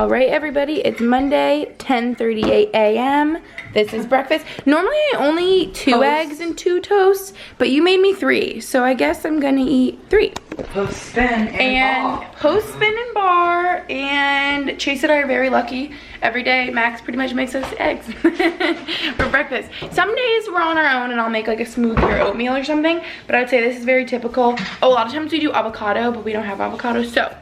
All right, everybody, it's Monday, 10:38 a.m. This is breakfast. Normally I only eat 2 eggs and 2 toasts, but you made me 3, so I guess I'm gonna eat 3. Post spin and bar. Post spin and bar, and Chase and I are very lucky. Every day, Max pretty much makes us eggs for breakfast. Some days we're on our own and I'll make like a smoothie or oatmeal or something, but I would say this is very typical. Oh, a lot of times we do avocado, but we don't have avocado, so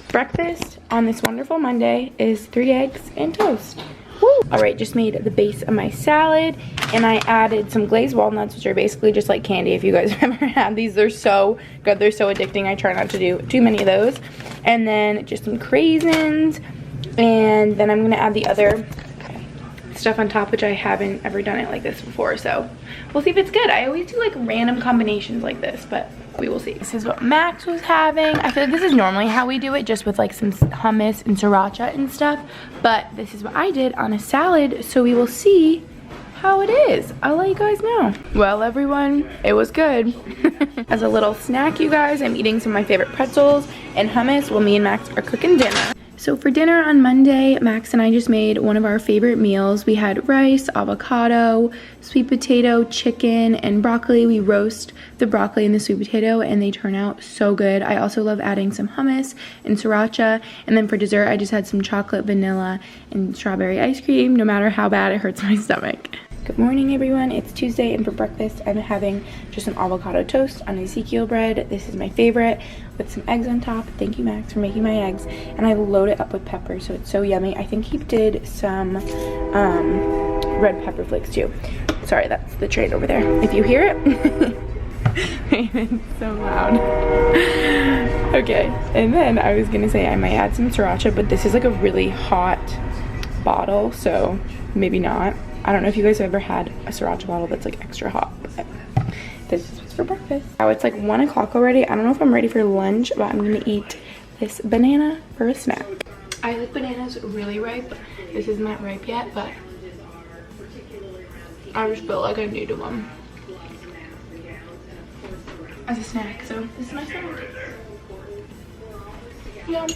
breakfast on this wonderful Monday is 3 eggs and toast. Woo! All right, just made the base of my salad, and I added some glazed walnuts, which are basically just like candy. If you guys have ever had these, they're so good. They're so addicting. I try not to do too many of those. And then just some craisins, and then I'm gonna add the other stuff on top, which I haven't ever done it like this before, so we'll see if it's good. I always do like random combinations like this, but we will see. This is what Max was having. I feel like this is normally how we do it, just with like some hummus and sriracha and stuff, but this is what I did on a salad, so we will see how it is. I'll let you guys know. Well, everyone, it was good. As a little snack, you guys, I'm eating some of my favorite pretzels and hummus while me and Max are cooking dinner. So for dinner on Monday, Max and I just made one of our favorite meals. We had rice, avocado, sweet potato, chicken, and broccoli. We roast the broccoli and the sweet potato, and they turn out so good. I also love adding some hummus and sriracha. And then for dessert, I just had some chocolate, vanilla, and strawberry ice cream. No matter how bad it hurts my stomach. Good morning, everyone. It's Tuesday, and for breakfast, I'm having just some avocado toast on Ezekiel bread. This is my favorite, with some eggs on top. Thank you, Max, for making my eggs. And I load it up with pepper, so it's so yummy. I think he did some red pepper flakes too. Sorry, that's the train over there. If you hear it. It's so loud. Okay, and then I was gonna say I might add some sriracha, but this is like a really hot bottle, so maybe not. I don't know if you guys have ever had a sriracha bottle that's like extra hot, but this is what's for breakfast. Now it's like 1 o'clock already. I don't know if I'm ready for lunch, but I'm gonna eat this banana for a snack. I like bananas really ripe. This is not ripe yet, but I just felt like I needed one as a snack, so this is my snack. Yum.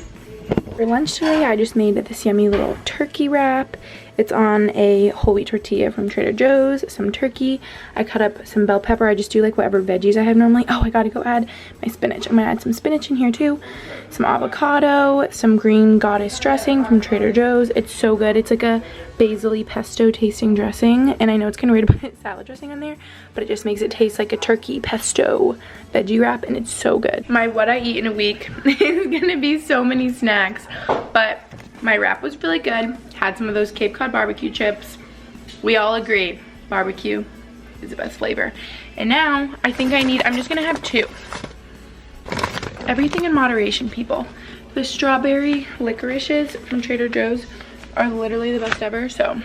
For lunch today, I just made this yummy little turkey wrap. It's on a whole wheat tortilla from Trader Joe's, some turkey. I cut up some bell pepper. I just do like whatever veggies I have normally. Oh, I gotta go add my spinach. I'm gonna add some spinach in here too. Some avocado, some green goddess dressing from Trader Joe's. It's so good. It's like a basil-y pesto tasting dressing. And I know it's kind of weird to put salad dressing on there, but it just makes it taste like a turkey pesto veggie wrap, and it's so good. My what I eat in a week is gonna be so many snacks, but my wrap was really good. Had some of those Cape Cod barbecue chips. We all agree, barbecue is the best flavor. And now I think I'm just gonna have 2. Everything in moderation, people. The strawberry licorices from Trader Joe's are literally the best ever, so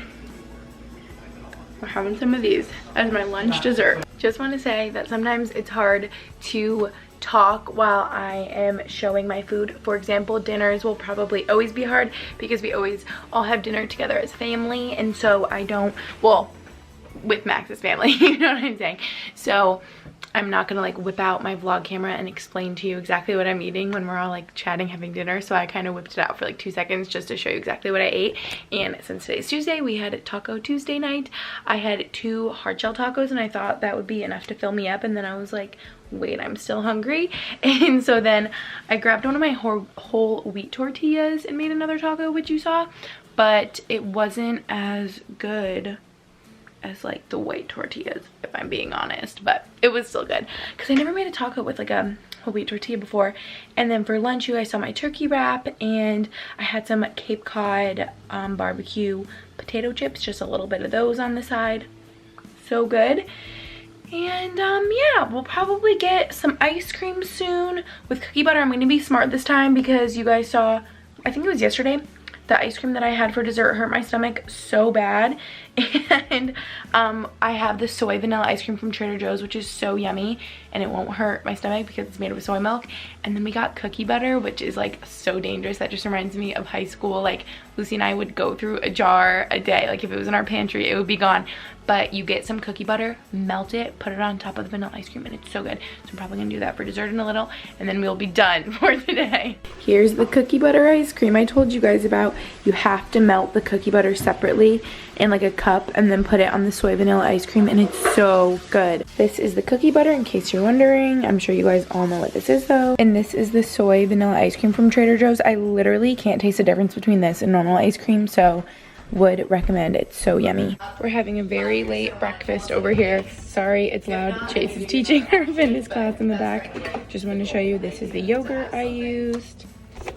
we're having some of these as my lunch dessert. Just want to say that sometimes it's hard to talk while I am showing my food. For example, dinners will probably always be hard because we always all have dinner together as family, and so I don't, well, with Max's family, you know what I'm saying? So I'm not gonna like whip out my vlog camera and explain to you exactly what I'm eating when we're all like chatting, having dinner. So I kind of whipped it out for like 2 seconds just to show you exactly what I ate. And since today's Tuesday, we had Taco Tuesday night. I had 2 hard shell tacos, and I thought that would be enough to fill me up, and then I was like, wait, I'm still hungry. And so then I grabbed one of my whole wheat tortillas and made another taco, which you saw, but it wasn't as good as like the white tortillas, if I'm being honest, but it was still good because I never made a taco with like a whole wheat tortilla before. And then for lunch, you guys saw my turkey wrap, and I had some Cape Cod barbecue potato chips, just a little bit of those on the side. So good. And yeah, we'll probably get some ice cream soon with cookie butter. I'm gonna be smart this time because you guys saw, I think it was yesterday, the ice cream that I had for dessert hurt my stomach so bad. And I have the soy vanilla ice cream from Trader Joe's, which is so yummy, and it won't hurt my stomach because it's made with soy milk. And then we got cookie butter, which is like so dangerous. That just reminds me of high school. Like Lucy and I would go through a jar a day. Like if it was in our pantry, it would be gone. but you get some cookie butter, melt it, put it on top of the vanilla ice cream, and it's so good. So I'm probably gonna do that for dessert in a little, and then we'll be done for today. Here's the cookie butter ice cream I told you guys about. You have to melt the cookie butter separately in like a cup and then put it on the soy vanilla ice cream, and it's so good. This is the cookie butter, in case you're wondering. I'm sure you guys all know what this is though. And this is the soy vanilla ice cream from Trader Joe's. I literally can't taste the difference between this and normal ice cream, so would recommend. It's so yummy. We're having a very late breakfast over here. Sorry, it's loud. Chase is teaching her fitness class in the back. Just wanted to show you, this is the yogurt I used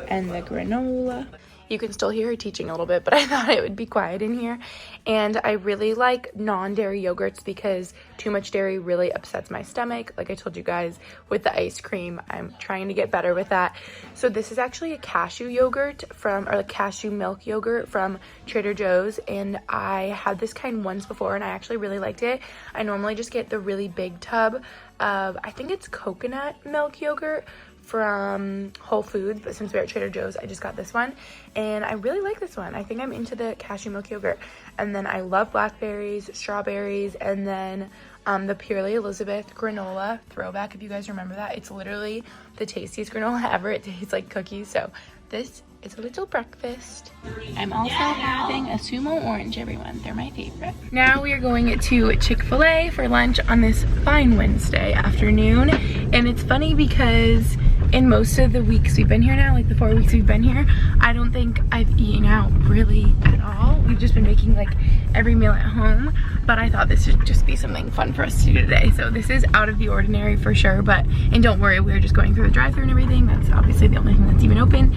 and the granola. You can still hear her teaching a little bit, but I thought it would be quiet in here. And I really like non-dairy yogurts because too much dairy really upsets my stomach. Like I told you guys with the ice cream, I'm trying to get better with that. So this is actually a cashew yogurt or a cashew milk yogurt from Trader Joe's. And I had this kind once before and I actually really liked it. I normally just get the really big tub of, I think it's coconut milk yogurt from Whole Foods, but since we're at Trader Joe's, I just got this one and I really like this one. I think I'm into the cashew milk yogurt. And then I love blackberries, strawberries, and then the Purely Elizabeth granola throwback, if you guys remember that. It's literally the tastiest granola ever. It tastes like cookies. So this is a little breakfast. I'm also having a sumo orange, everyone. They're my favorite. Now we are going to Chick-fil-A for lunch on this fine Wednesday afternoon. And it's funny because in most of the weeks we've been here now, like the 4 weeks we've been here, I don't think I've eaten out really at all. We've just been making like every meal at home, but I thought this would just be something fun for us to do today. So this is out of the ordinary for sure, and don't worry, we're just going through the drive-thru and everything. That's obviously the only thing that's even open.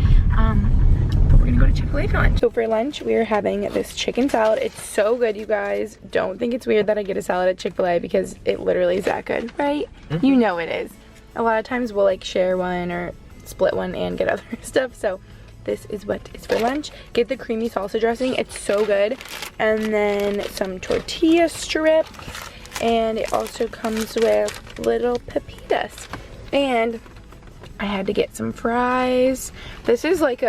But we're gonna go to Chick-fil-A for lunch. So for lunch, we are having this chicken salad. It's so good, you guys. Don't think it's weird that I get a salad at Chick-fil-A because it literally is that good, right? Mm-hmm. You know it is. A lot of times we'll like share one or split one and get other stuff. So this is what is for lunch. Get the creamy salsa dressing. It's so good. And then some tortilla strips. And it also comes with little pepitas. And I had to get some fries. This is like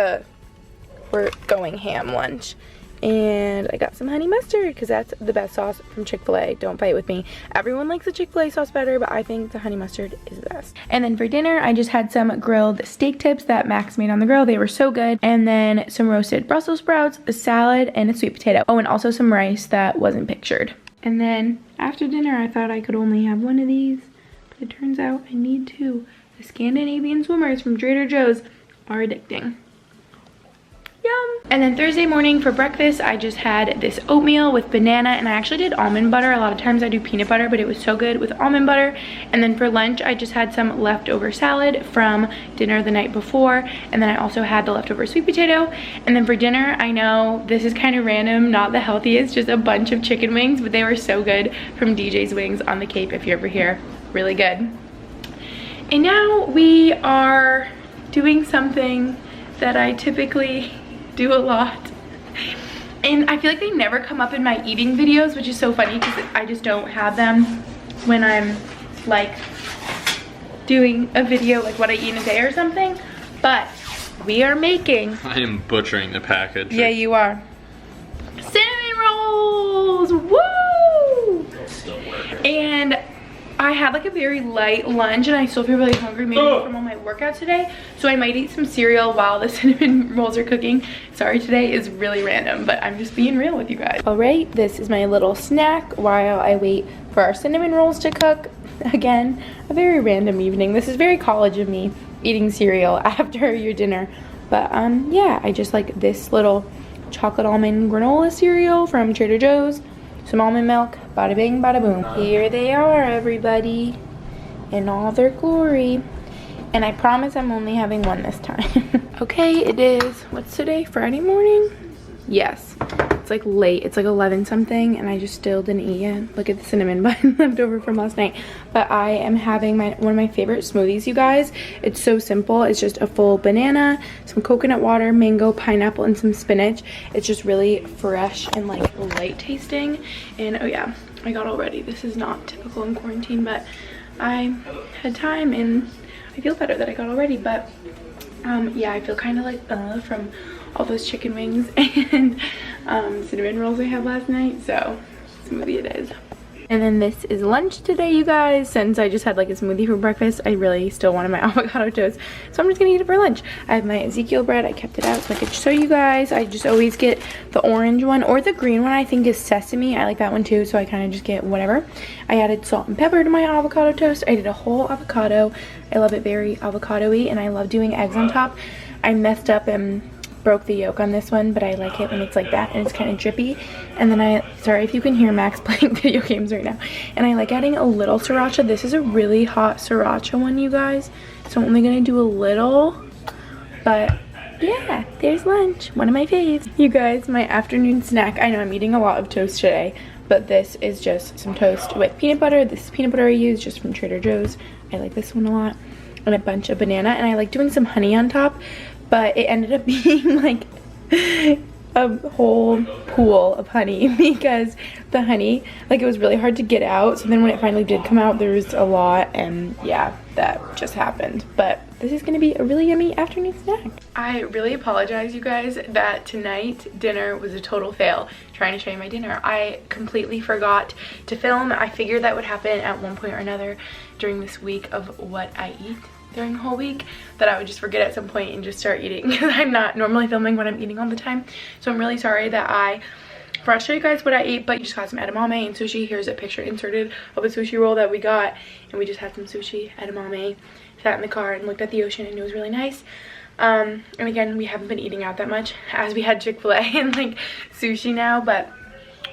we're going ham lunch. And I got some honey mustard because that's the best sauce from Chick-fil-A. Don't fight with me. Everyone likes the Chick-fil-A sauce better, but I think the honey mustard is the best. And then for dinner, I just had some grilled steak tips that Max made on the grill. They were so good. And then some roasted Brussels sprouts, a salad, and a sweet potato. Oh, and also some rice that wasn't pictured. And then after dinner, I thought I could only have one of these, but it turns out I need two. The Scandinavian swimmers from Trader Joe's are addicting. Yum. And then Thursday morning for breakfast, I just had this oatmeal with banana, and I actually did almond butter. A lot of times I do peanut butter, but it was so good with almond butter. And then for lunch, I just had some leftover salad from dinner the night before, and then I also had the leftover sweet potato. And then for dinner, I know this is kind of random, not the healthiest, just a bunch of chicken wings, but they were so good from DJ's Wings on the Cape if you're ever here. Really good. And now we are doing something that I typically do a lot, and I feel like they never come up in my eating videos, which is so funny because I just don't have them when I'm like doing a video like what I eat in a day or something. But we are making, I am butchering the package. Yeah, you are. Cinnamon rolls. Woo! And I had like a very light lunch and I still feel really hungry, maybe from all my workouts today. So I might eat some cereal while the cinnamon rolls are cooking. Sorry, today is really random, but I'm just being real with you guys. All right, this is my little snack while I wait for our cinnamon rolls to cook. Again, a very random evening. This is very college of me, eating cereal after your dinner. But yeah, I just like this little chocolate almond granola cereal from Trader Joe's. Some almond milk, bada bing, bada boom. Here they are, everybody, in all their glory. And I promise I'm only having one this time. Okay, it is, what's today, Friday morning? Yes, it's like late, it's like 11 something, and I just still didn't eat yet. Look at the cinnamon bun left over from last night. But I am having one of my favorite smoothies, you guys. It's so simple. It's just a full banana, some coconut water, mango, pineapple, and some spinach. It's just really fresh and like light tasting. And oh yeah, I got all ready. This is not typical in quarantine, but I had time and I feel better that I got all ready. But yeah, I feel kind of like from all those chicken wings and cinnamon rolls I had last night. So smoothie it is. And then this is lunch today, you guys. Since I just had like a smoothie for breakfast, I really still wanted my avocado toast. So I'm just gonna eat it for lunch. I have my Ezekiel bread. I kept it out so I could show you guys. I just always get the orange one or the green one, I think is sesame. I like that one too, so I kind of just get whatever. I added salt and pepper to my avocado toast. I did a whole avocado. I love it very avocado-y, and I love doing eggs on top. I messed up and broke the yolk on this one, but I like it when it's like that and it's kind of drippy. And then sorry if you can hear Max playing video games right now. And I like adding a little sriracha. This is a really hot sriracha one, you guys, so I'm only gonna do a little. But yeah, there's lunch, one of my faves. You guys, my afternoon snack, I know I'm eating a lot of toast today, but this is just some toast with peanut butter. This is peanut butter I use just from Trader Joe's. I like this one a lot. And a bunch of banana, and I like doing some honey on top, but it ended up being like a whole pool of honey because the honey, like, it was really hard to get out. So then when it finally did come out, there was a lot, and yeah, that just happened. But this is gonna be a really yummy afternoon snack. I really apologize, you guys, that tonight dinner was a total fail. Trying to show you my dinner, I completely forgot to film. I figured that would happen at one point or another during this week of what I eat during the whole week, that I would just forget at some point and just start eating, because I'm not normally filming when I'm eating all the time. So I'm really sorry that I forgot to show you guys what I ate, but you just got some edamame and sushi. Here's a picture inserted of a sushi roll that we got, and we just had some sushi, edamame, sat in the car and looked at the ocean, and it was really nice. And again, we haven't been eating out that much, as we had Chick-fil-A and like sushi now, but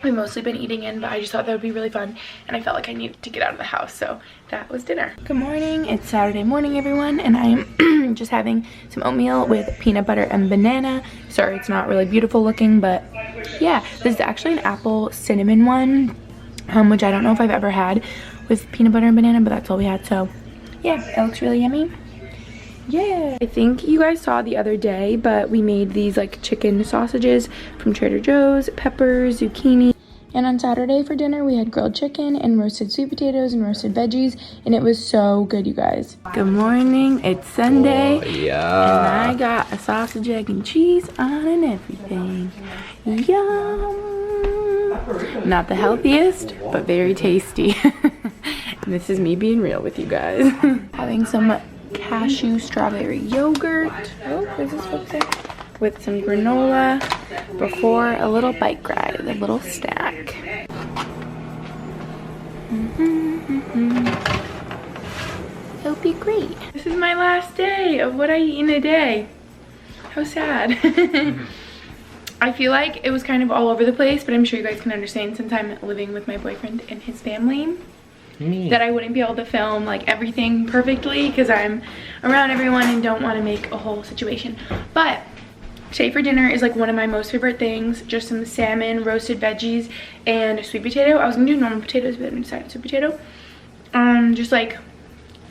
we've mostly been eating in. But I just thought that would be really fun, and I felt like I needed to get out of the house, so that was dinner. Good morning, it's Saturday morning, everyone, and I am just having some oatmeal with peanut butter and banana. Sorry, it's not really beautiful looking, but yeah, this is actually an apple cinnamon one, which I don't know if I've ever had with peanut butter and banana, but that's all we had. So yeah, it looks really yummy. Yeah, I think you guys saw the other day, but we made these like chicken sausages from Trader Joe's, peppers, zucchini. And on Saturday for dinner, we had grilled chicken and roasted sweet potatoes and roasted veggies, and it was so good, you guys. Good morning, it's Sunday. Oh, yeah. And I got a sausage, egg, and cheese on and everything. Yum. Not the healthiest, but very tasty. And this is me being real with you guys. Having some cashew strawberry yogurt. Oh, where's this focusing? With some granola before a little bike ride, a little snack. It'll be great. This is my last day of what I eat in a day. How sad. I feel like it was kind of all over the place, but I'm sure you guys can understand since I'm living with my boyfriend and his family. That I wouldn't be able to film like everything perfectly because I'm around everyone and don't want to make a whole situation. But today for dinner is like one of my most favorite things. Just some salmon, roasted veggies, and sweet potato. I was gonna do normal potatoes, but I decided sweet potato. Just like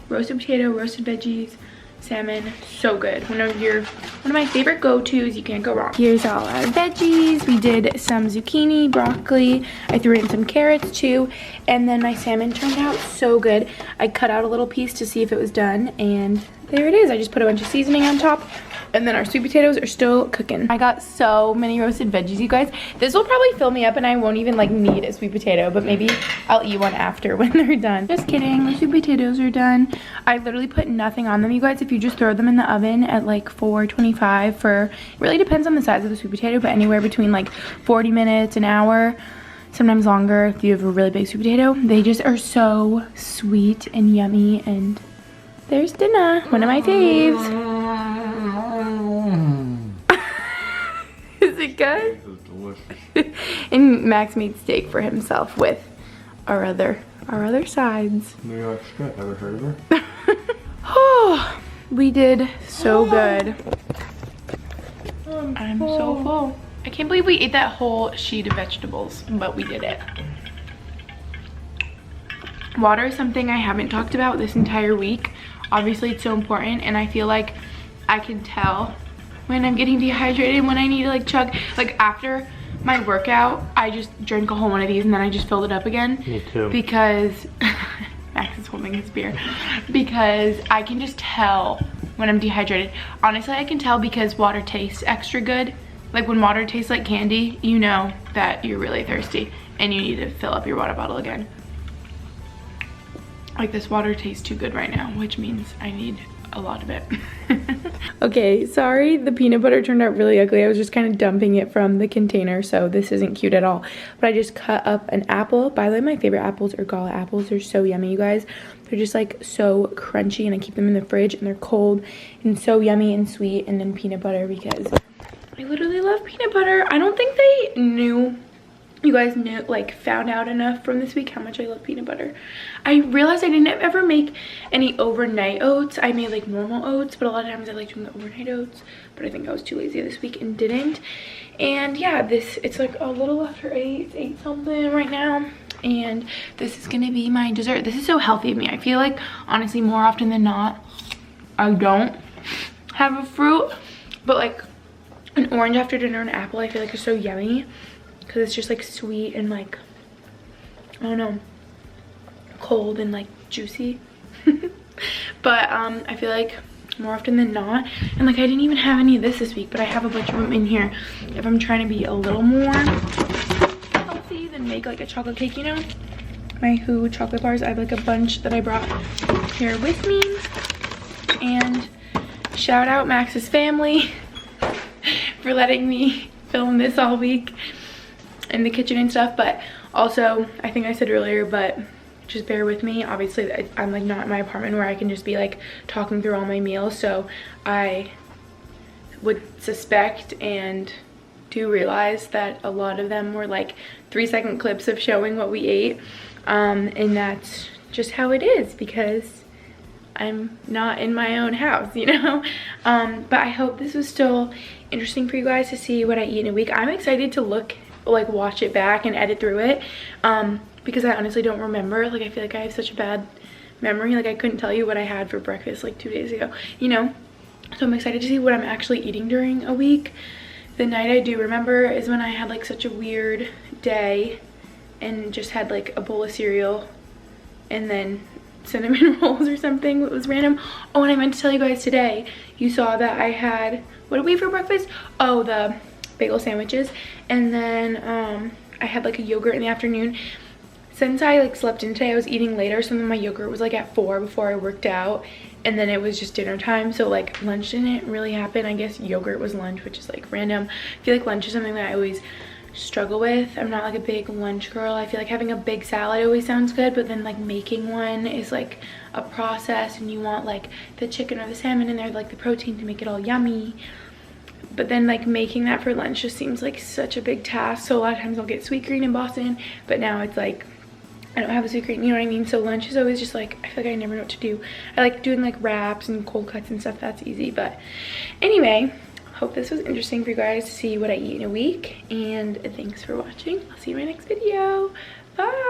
roasted potato, roasted veggies, salmon, so good. One of my favorite go-tos, you can't go wrong. Here's all our veggies. We did some zucchini, broccoli. I threw in some carrots too, and then my salmon turned out so good. I cut out a little piece to see if it was done, and there it is. I just put a bunch of seasoning on top, and then our sweet potatoes are still cooking. I got so many roasted veggies, you guys. This will probably fill me up and I won't even like need a sweet potato, but maybe I'll eat one after when they're done. Just kidding, the sweet potatoes are done. I literally put nothing on them, you guys. If you just throw them in the oven at like 425 for, it really depends on the size of the sweet potato, but anywhere between like 40 minutes, an hour, sometimes longer if you have a really big sweet potato. They just are so sweet and yummy, and there's dinner, one of my faves. Is it good? It was delicious. And Max made steak for himself with our other sides. New York strip, ever heard of her? Oh, we did so good. I'm so full. I can't believe we ate that whole sheet of vegetables, but we did it. Water is something I haven't talked about this entire week. Obviously it's so important, and I feel like I can tell when I'm getting dehydrated, when I need to like chug. Like after my workout, I just drank a whole one of these and then I just filled it up again. Me too. Because Max is holding his beer. Because I can just tell when I'm dehydrated. Honestly, I can tell because water tastes extra good. Like when water tastes like candy, you know that you're really thirsty. and you need to fill up your water bottle again. Like, this water tastes too good right now, which means I need a lot of it. Okay, sorry, the peanut butter turned out really ugly. I was just kind of dumping it from the container, so this isn't cute at all. But I just cut up an apple. By the way, my favorite apples are Gala apples. They're so yummy, you guys. They're just like so crunchy, and I keep them in the fridge, and they're cold and so yummy and sweet. And then peanut butter, because I literally love peanut butter. I don't think they knew, you guys knew, like found out enough from this week how much I love peanut butter. I realized I didn't ever make any overnight oats. I made like normal oats, but a lot of times I like doing the overnight oats, but I think I was too lazy this week and didn't. And yeah, it's like a little after 8. It's 8 something right now, and this is gonna be my dessert. This is so healthy of me. I feel like honestly more often than not I don't have a fruit, but like an orange after dinner and an apple I feel like is so yummy, because it's just like sweet and like, I don't know, cold and like juicy. But I feel like more often than not, and like I didn't even have any of this week, but I have a bunch of them in here if I'm trying to be a little more healthy than make like a chocolate cake, you know. My Who chocolate bars, I have like a bunch that I brought here with me. And shout out Max's family for letting me film this all week in the kitchen and stuff. But also, I think I said earlier, but just bear with me. Obviously I'm like not in my apartment where I can just be like talking through all my meals, so I would suspect and do realize that a lot of them were like 3-second clips of showing what we ate, and that's just how it is because I'm not in my own house, you know. But I hope this was still interesting for you guys to see what I eat in a week. I'm excited to watch it back and edit through it, because I honestly don't remember. Like, I feel like I have such a bad memory. Like, I couldn't tell you what I had for breakfast like 2 days ago, you know. So I'm excited to see what I'm actually eating during a week. The night I do remember is when I had like such a weird day and just had like a bowl of cereal and then cinnamon rolls or something. It was random. Oh, and I meant to tell you guys today, you saw that I had, what did we eat for breakfast? Oh, the bagel sandwiches. And then I had like a yogurt in the afternoon. Since I like slept in today, I was eating later, so then my yogurt was like at 4 before I worked out, and then it was just dinner time, so like lunch didn't really happen. I guess yogurt was lunch, which is like random. I feel like lunch is something that I always struggle with. I'm not like a big lunch girl. I feel like having a big salad always sounds good, but then like making one is like a process, and you want like the chicken or the salmon in there, like the protein to make it all yummy. But then like making that for lunch just seems like such a big task. So a lot of times I'll get Sweetgreen in Boston, but now it's like I don't have a Sweetgreen, you know what I mean? So lunch is always just like, I feel like I never know what to do. I like doing like wraps and cold cuts and stuff. That's easy. But anyway, hope this was interesting for you guys to see what I eat in a week, and thanks for watching. I'll see you in my next video. Bye.